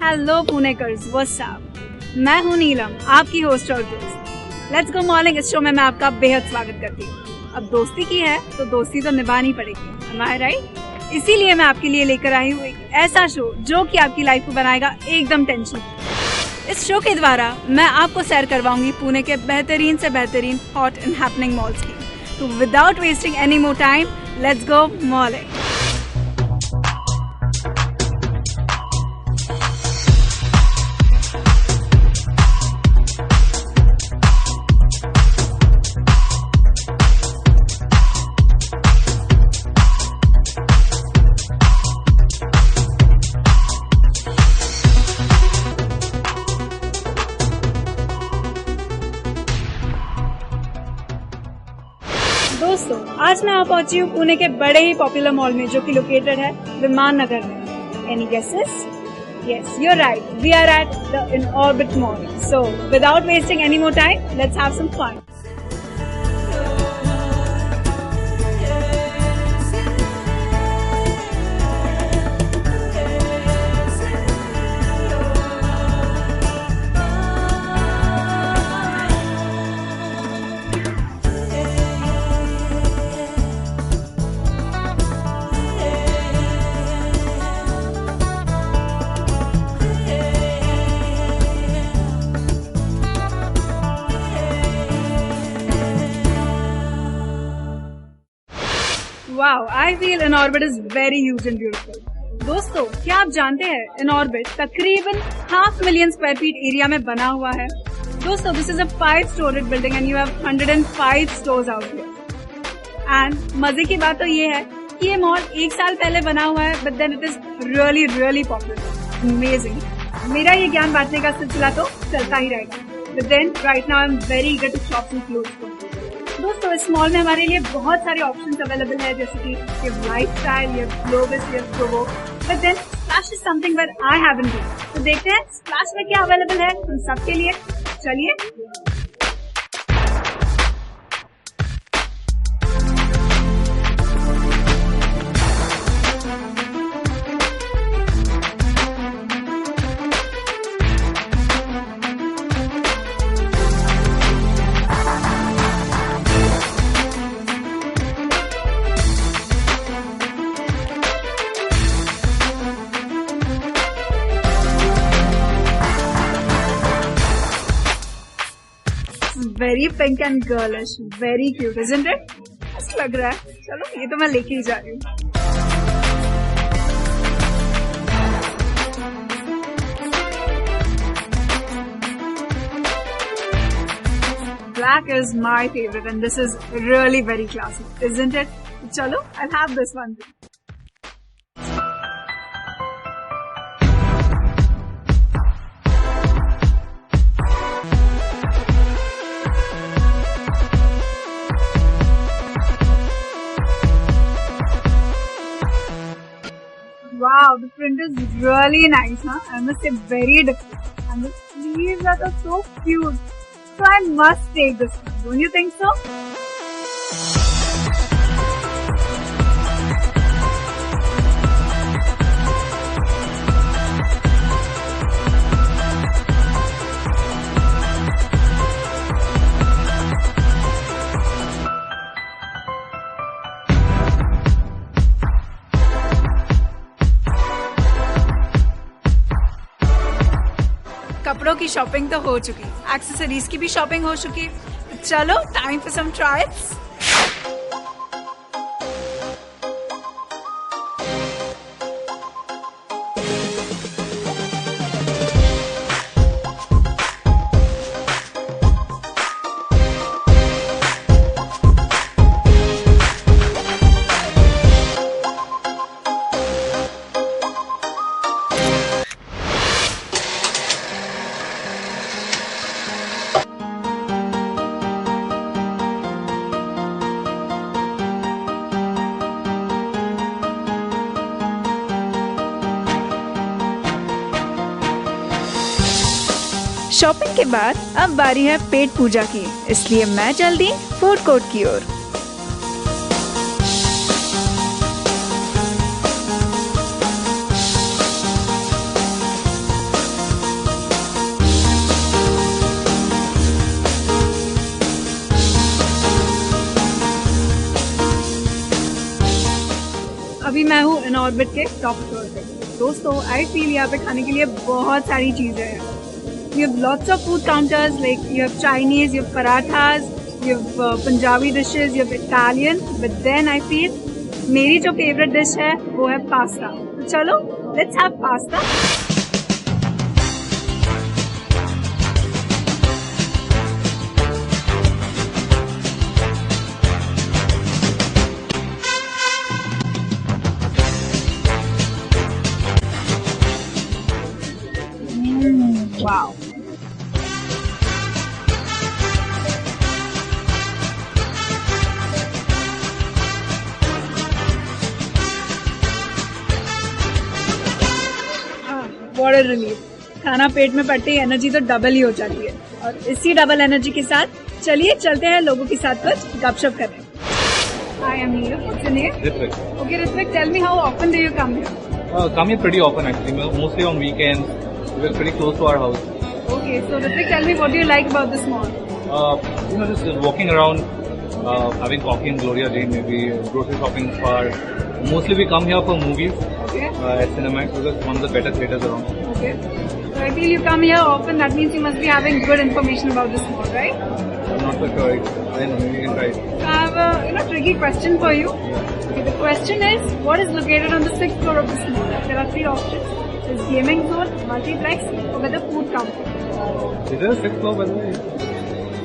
Hello Punekars, what's up. मैं हूँ नीलम, आपकी होस्ट और दोस्त। लेट्स गो मॉर्निंग इस शो में मैं आपका बेहद स्वागत करती हूँ। अब दोस्ती की है तो दोस्ती तो निभानी पड़ेगी, एम आई राइट? इसीलिए मैं आपके लिए लेकर आई हूँ एक ऐसा शो जो कि आपकी लाइफ को बनाएगा एकदम टेंशन। इस शो के द्वारा मैं आपको सैर करवाऊंगी पुणे के बेहतरीन से बेहतरीन हॉट एंड हैपनिंग मॉल्स की। तो without wasting any more time, let's go Mouling. दोस्तों, आज मैं पहुंची हूँ पुणे के बड़े ही पॉपुलर मॉल में जो कि लोकेटेड है विमान नगर में। Any guesses? Yes, you are right, we are at the Inorbit mall. So without wasting any more time, let's have some fun. Wow, I feel Inorbit is very huge and beautiful. दोस्तों, क्या आप जानते हैं Inorbit तकरीबन 500,000 square feet area में बना हुआ है। दोस्तों, this is a 5-storied building and you have 105 stores out here. And मजे की बात तो ये है कि ये मॉल 1 साल पहले बना हुआ है, but then it is really popular. Amazing. मेरा ये ज्ञान बांटने का सिलसिला तो चलता ही रहेगा. But then right now I'm very eager to shop some clothes. दोस्तों, इस मॉल में हमारे लिए बहुत सारे ऑप्शंस अवेलेबल है, जैसे कि ये लाइफस्टाइल, ये ग्लोबस, ये Provogue. But then splash is something that I haven't been. तो देखते हैं स्प्लैश में क्या अवेलेबल है उन सबके लिए। चलिए। Very pink and girlish, very cute, isn't it? अच्छा लग रहा है। चलो, ये तो मैं लेके ही जा रही हूँ। Black is my favorite and this is really very classy, isn't it? चलो, I'll have this one too. Wow, the print is really nice, huh? I must say very different. And the sleeves are so cute. So I must take this one. Don't you think so? कपड़ों की shopping तो हो चुकी, accessories की भी shopping हो चुकी। चलो, time for some trials. Shopping के बाद अब बारी है पेट पूजा की, इसलिए मैं जल्दी फूड कोर्ट की ओर। अभी मैं हूँ इन ऑर्बिट के टॉप फ्लोर पे। दोस्तों आई फील यहाँ पे खाने के लिए बहुत सारी चीजें हैं। You have lots of food counters, like you have Chinese, you have parathas, you have Punjabi dishes, you have Italian, but then I feel मेरी जो फेवरेट डिश है वो है पास्ता। तो चलो let's have pasta. Wow. What a relief. खाना पेट में पड़ते ही एनर्जी तो डबल ही हो जाती है। और इसी डबल एनर्जी के साथ चलिए चलते हैं लोगों के साथ कुछ गपशप करने। Hi, I'm Neera. What's your name? Ritvik. Okay, Ritvik, tell me how often do you come here? Come here pretty often actually, mostly on weekends. We're pretty close to our house. Okay, so Ritvik, tell me what do you like about this mall? Just walking around, having coffee in Gloria Lane, maybe grocery shopping far. Mostly we come here for movies Okay. at Cinemax because it's one of the better theaters around. Okay. So I feel you come here often, that means you must be having good information about this mall, right? I'm not so sure. I don't know, maybe you can try it. So I have a tricky question for you. Okay, the question is, what is located on the 6th floor of this mall? There are 3 options. There's gaming zone, multiplex, or whether food counter. Is there a 6th floor by the way?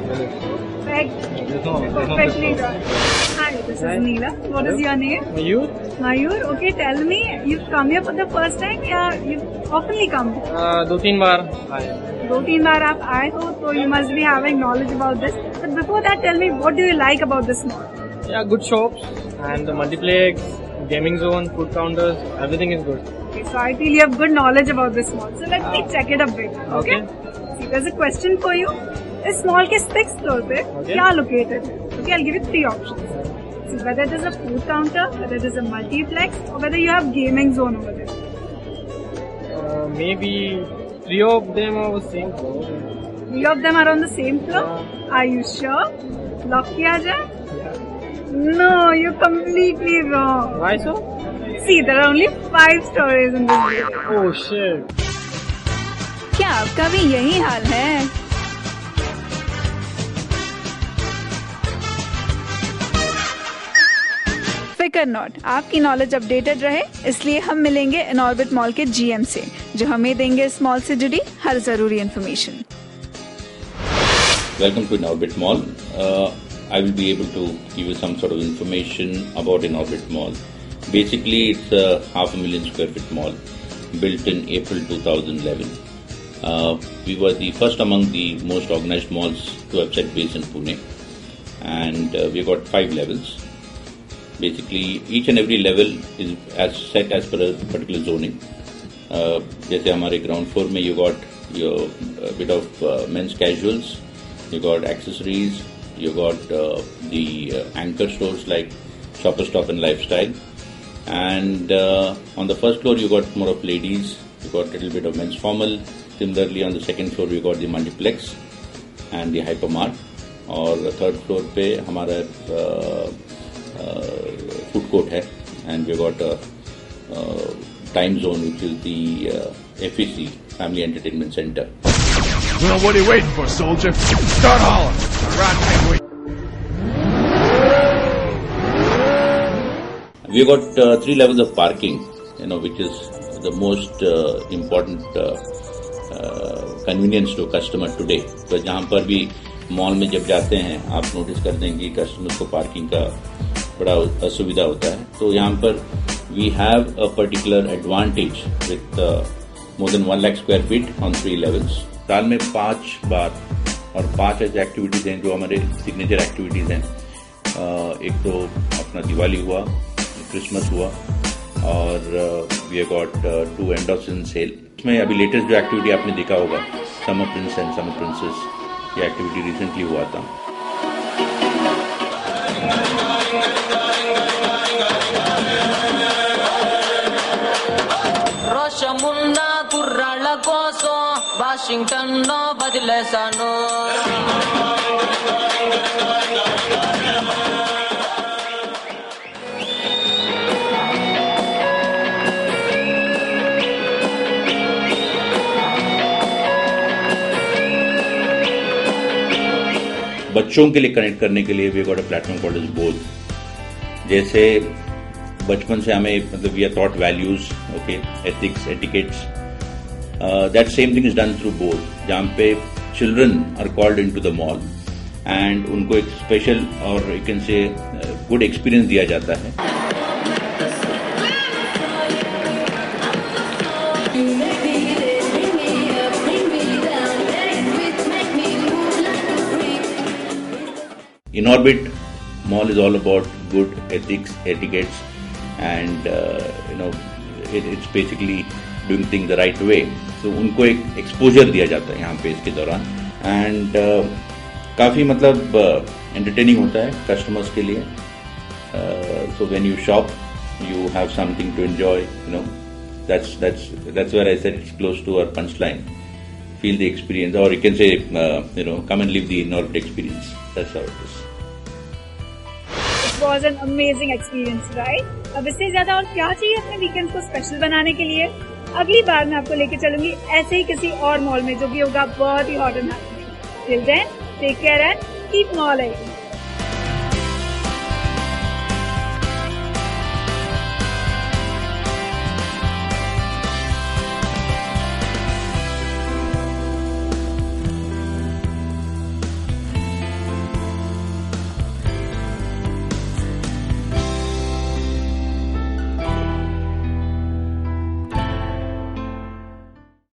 Perfect. There's no Perfectly 6th floor. done. Hi, this is Neela. What is your name? You? Mayur. Okay, tell me, you've come here for the first time या you've oftenly come? 2-3 बार आए। 2-3 बार आप आए हो, so you must be having knowledge about this. But before that, tell me, what do you like about this mall? Yeah, good shops and the multiplex, gaming zone, food counters, everything is good. Okay, so I feel you have good knowledge about this mall. So let me check it a bit. Okay? See, there's a question for you. इस mall के 6th floor पे क्या located है? Okay, I'll give you 3 options. See, whether it is a food counter, whether it is a multiplex, or whether you have gaming zone over there. Maybe 3 of them are the same floor. 3 of them are on the same floor. Are you sure? Lock किया जाए? No, you're completely wrong. Why so? See, there are only 5 stories in this building. Oh shit. क्या आपका भी यही हाल है? फिकर not, आपकी knowledge updated रहे इसलिए हम मिलेंगे इन ऑर्बिट मॉल के जीएम से, जो हमें देंगे इस मॉल से जुड़ी हर जरूरी information. Welcome to Inorbit Mall. I will be able to give you some sort of information about Inorbit Mall. Basically, it's a 500,000 square feet mall built in April 2011. We were the first among the most organized malls to have set base in Pune, and we got 5 levels. Basically, each and every level is as set as per a particular zoning. जैसे हमारे ground floor में you got your bit of men's casuals, you got accessories, you got the anchor stores like Shopper Stop and Lifestyle, and on the first floor you got more of ladies, you got a little bit of men's formal. Similarly, on the second floor you got the multiplex and the hypermart, और third floor पे हमारा food court है, and we got a time zone which is the FEC, Family Entertainment Center. Well, what are you waiting for, soldier? Start hauling! Right, hey, wait. We got 3 levels of parking, which is the most important convenience to customer today. तो जहाँ पर भी mall में जब जाते हैं आप notice कर देंगे कि कस्टमर को पार्किंग का बड़ा असुविधा होता है। तो यहाँ पर we have a particular advantage with more than 1 lakh square feet on 3 levels. साल में 5 बार और 5 ऐसी एक्टिविटीज हैं जो हमारे सिग्नेचर एक्टिविटीज हैं। एक तो अपना दिवाली हुआ, क्रिसमस हुआ, और we got 2 end of season sale. इसमें अभी लेटेस्ट जो एक्टिविटी आपने देखा होगा, summer prince and summer princess, ये एक्टिविटी रिसेंटली हुआ था। రోషమున్న కుర్రాళ్ళ కోసం వాషింగ్టన్ లో బదిలేశాను. बच्चों के लिए कनेक्ट करने के लिए we got a platform called is both. जैसे बचपन से हमें मतलब we are taught values, okay, ethics, etiquettes, that same thing is done through both, जहाँ पे children are called in to the mall and उनको एक स्पेशल और you can say good experience दिया जाता है। InOrbit Mall is all about good ethics, etiquettes, and it's basically doing things the right way. So उनको एक exposure दिया जाता है यहाँ पे इसके दौरान, and काफी मतलब entertaining होता है customers के लिए. So when you shop, you have something to enjoy. That's where I said it's close to our punchline. Feel the experience, or you can say, come and live the InOrbit experience. That's how it is. It was an amazing experience, right? अब इससे ज्यादा और क्या चाहिए अपने weekend को special बनाने के लिए? अगली बार मैं आपको लेके चलूंगी ऐसे ही किसी और मॉल में जो भी होगा बहुत ही hot and happening. Till then, take care and keep mauling.